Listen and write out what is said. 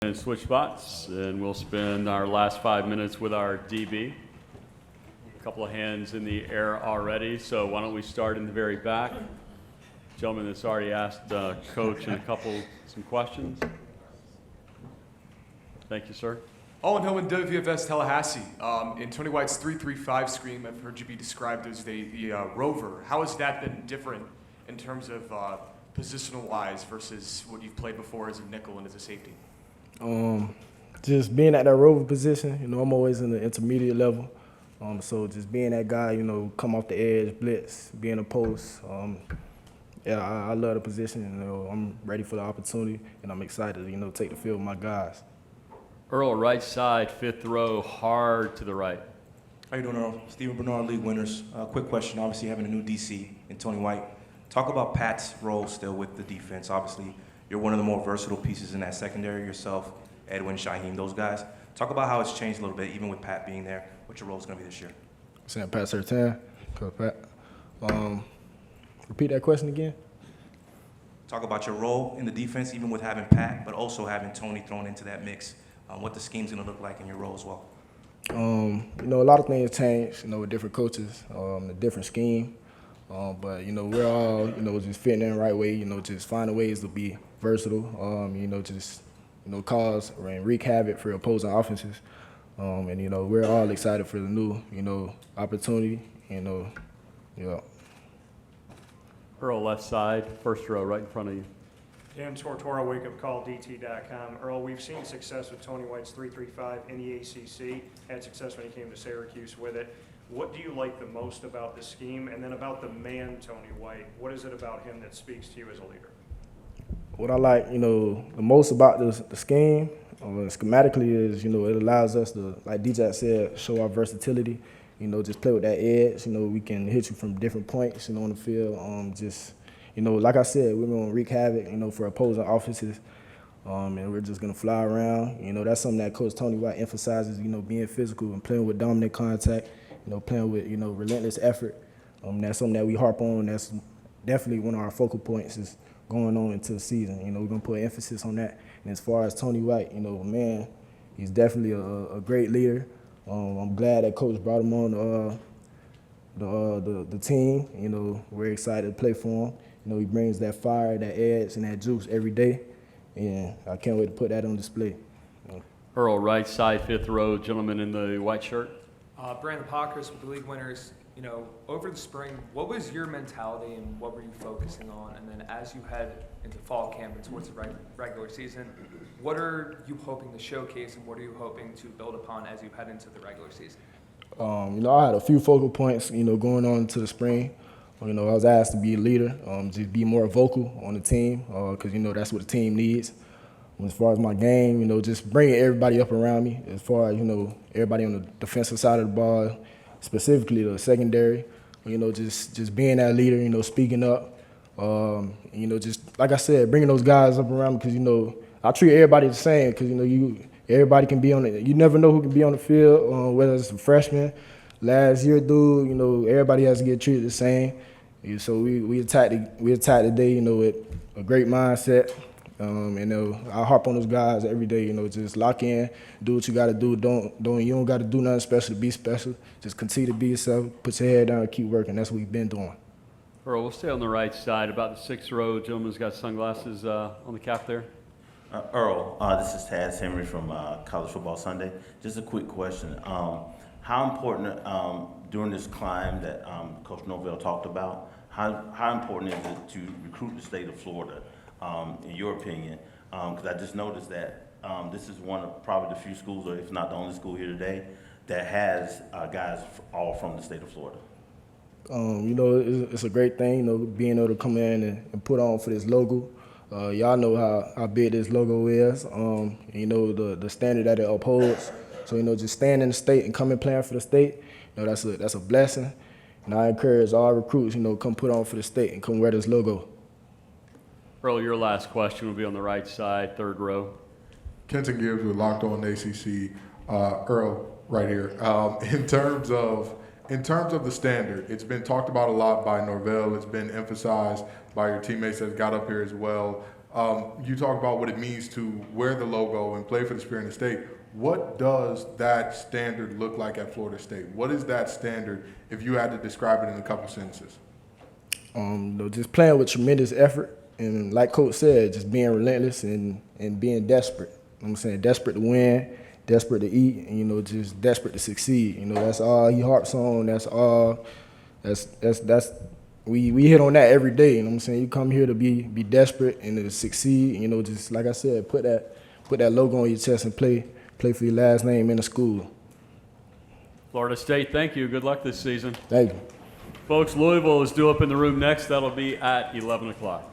And switch spots, and we'll spend our last 5 minutes with our DB. A couple of hands in the air already, so why don't we start in the very back? Gentleman that's already asked Coach some questions. Thank you, sir. Owen Hillman, WFS Tallahassee. In Tony White's 3-3-5 scheme, I've heard you be described as the rover. How has that been different in terms of positional-wise versus what you've played before as a nickel and as a safety? Just being at that rover position, I'm always in the intermediate level. So just being that guy, come off the edge, blitz, be in a post. I love the position. I'm ready for the opportunity, and I'm excited to, take the field with my guys. Earl, right side, fifth row, hard to the right. How you doing, Earl? Stephen Bernard, League Winners. Quick question, obviously having a new DC in Tony White. Talk about Pat's role still with the defense. Obviously, you're one of the more versatile pieces in that secondary, yourself, Edwin, Shaheem, those guys. Talk about how it's changed a little bit, even with Pat being there, what your role is going to be this year. Saying Pat Surtain, Coach Pat. Repeat that question again. Talk about your role in the defense, even with having Pat, but also having Tony thrown into that mix. What the scheme's going to look like in your role as well. A lot of things change, with different coaches, a different scheme. But, we're all, just fitting in the right way, just finding ways to be versatile, cause and wreak havoc for opposing offenses. We're all excited for the new, opportunity, Earl, left side, first row, right in front of you. Dan Tortora, wakeupcalldt.com. Earl, we've seen success with Tony White's 3-3-5 in the ACC. Had success when he came to Syracuse with it. What do you like the most about the scheme? And then about the man, Tony White, what is it about him that speaks to you as a leader? What I like, the most about the scheme, schematically is, it allows us to, like DJ said, show our versatility, just play with that edge. We can hit you from different points, on the field. Like I said, we're going to wreak havoc, for opposing offenses, and we're just going to fly around. That's something that Coach Tony White emphasizes, being physical and playing with dominant contact, playing with, relentless effort. That's something that we harp on. That's definitely one of our focal points is going on into the season. We're going to put emphasis on that. And as far as Tony White, man, he's definitely a great leader. I'm glad that Coach brought him on the team. We're excited to play for him. He brings that fire, that edge, and that juice every day, and I can't wait to put that on display. Earl, right side, fifth row, gentleman in the white shirt. Brandon Pockers with the League Winners. Over the spring, what was your mentality and what were you focusing on? And then as you head into fall camp and towards the regular season, what are you hoping to showcase and what are you hoping to build upon as you head into the regular season? I had a few focal points, going on into the spring. I was asked to be a leader, just be more vocal on the team, because, that's what the team needs. As far as my game, just bringing everybody up around me, as far as, everybody on the defensive side of the ball, specifically the secondary, just being that leader, speaking up, just, like I said, bringing those guys up around me because, I treat everybody the same because, everybody can be on it. You never know who can be on the field, whether it's a freshman, last year dude, everybody has to get treated the same. So we attacked the day, with a great mindset. I harp on those guys every day, just lock in, do what you got to do. You don't got to do nothing special to be special. Just continue to be yourself, put your head down, and keep working. That's what we've been doing. Earl, we'll stay on the right side, about the sixth row. Gentleman's got sunglasses on the cap there. Earl, this is Taz Henry from College Football Sunday. Just a quick question. How important during this climb that Coach Norvell talked about, how important is it to recruit the state of Florida, in your opinion? Because I just noticed that this is one of probably the few schools, or if not the only school here today, that has guys all from the state of Florida. It's a great thing, being able to come in and put on for this logo. Y'all know how big this logo is, the standard that it upholds. So, just staying in the state and coming playing for the state, that's a blessing. And I encourage all recruits, come put on for the state and come wear this logo. Earl, your last question will be on the right side, third row. Kenton Gibbs with Locked On ACC. Earl, right here. In terms of the standard, it's been talked about a lot by Norvell. It's been emphasized by your teammates that got up here as well. You talk about what it means to wear the logo and play for the Spirit of the State. What does that standard look like at Florida State? What is that standard if you had to describe it in a couple sentences? Just playing with tremendous effort, and like Coach said, just being relentless and being desperate. You know what I'm saying? Desperate to win, desperate to eat, and, just desperate to succeed. That's all he harps on. That's all. We hit on that every day. You know what I'm saying? You come here to be desperate and to succeed. Just like I said, put that logo on your chest and play for your last name in the school. Florida State, thank you. Good luck this season. Thank you. Folks, Louisville is due up in the room next. That'll be at 11 o'clock.